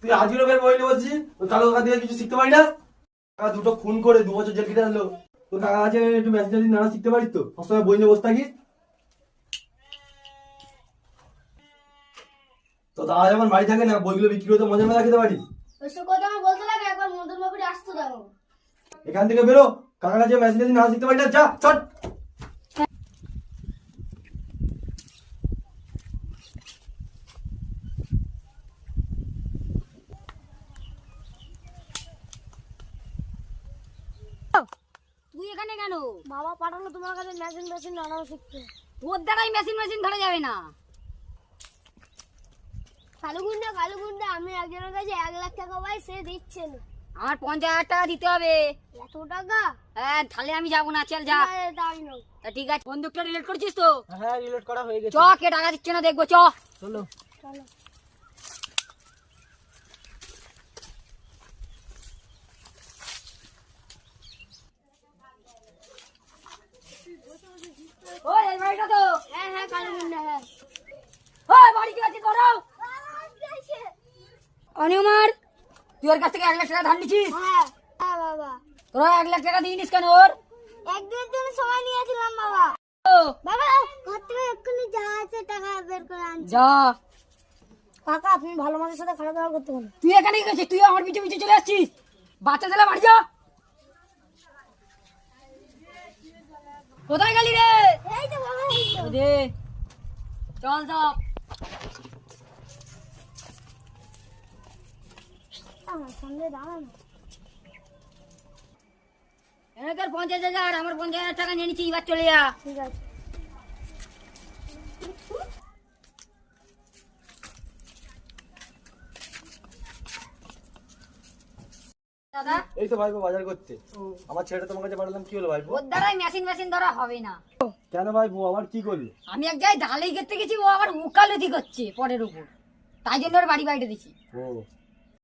তুই আজকের বের বইলে বলছিস ওই কালো কাকা থেকে কিছু শিখতে পারি না? কাকা দুটো খুন করে 2 বছর জেল কেটে আনলো। তোর কাকা আছে একটু ম্যাথ নাড়া শিখতে পারিস তো? সবসময় বই নিয়ে বসে থাকিস। তো দাদা যখন বাড়ি থাকে না বইগুলো বিক্রি করতে মজা মেলা খেতে পারিস। ওইসব কথা আমার বলতে লাগে, একবার মদন বাবুরে আসতে দাও। এখান থেকে বেরো, কাকার কাছে ম্যাথ নাড়া শিখতে পারিস না, যা চট। তুই এখানে কেন? বাবা পাঠালো তোমার কাছে মেশিন নাড়ানো শিখতে। তোর দ্বারাই মেশিন ধরা যাবে না। কালু গুন্ডা আমি একজনের কাছে 1 লাখ টাকা পাই, সে দিচ্ছে না। আমার 50,000 টাকা দিতে হবে। এত টাকা? হ্যাঁ, তাহলে আমি যাবো না, চল যা। তাই না? তা ঠিক আছে, বন্দুকটা রিলোড করছিস তো? হ্যাঁ রিলোড করা হয়ে গেছে। চ, কে টাকা দিচ্ছে না দেখবো, চ। চলো। চলো। ওই এই বাড়িটা তো। হ্যাঁ কালু গুন্ডা, হ্যাঁ। ওই বাড়ি কে আছে ধরো। অনিমার, তুই ওর কাছ থেকে 1 লাখ টাকা ধার নিছিস? হ্যাঁ বাবা, তোরা 1 লাখ টাকা দিইনিস কেন ওর? একদিনের জন্য সময় নিয়েছিলাম বাবা। ও, বাবা ঘর থেকে এক্ষুনি যা আছে টাকা বের করে আনছি। যা। কাকা তুমি ভালো মানুষের সাথে খারাপ ব্যবহার করতে পারো। তুই এখানে কি করছিস? তুই আমার পিছু পিছু চলে আসছিস। বাচ্চা ছেলে বাড়ি যা। কোথায় গেলি রে? এই তো বাবা, এই তো। দে, চল সব। আমার সামনে দাঁড়ানো। এনাদের 50,000, আমার 50,000 টাকা নিয়ে নিচ্ছি, এবার চলে যা। ঠিক আছে। দাদা, এই তো ভাইপো বাজার করতে। আমার ছেলেটা তোমার কাছে পাঠালাম, কি হলো ভাইপো? ওর দ্বারাই মেশিন ধরা হবে না। কেন ভাইপো আবার কি করলি? আমি এক জায়গায় ঢালাই করতে গেছি, ও আবার উকালতি করছে পরের উপর, তাই জন্য ওর বাড়ি বাইরে দিছি। ও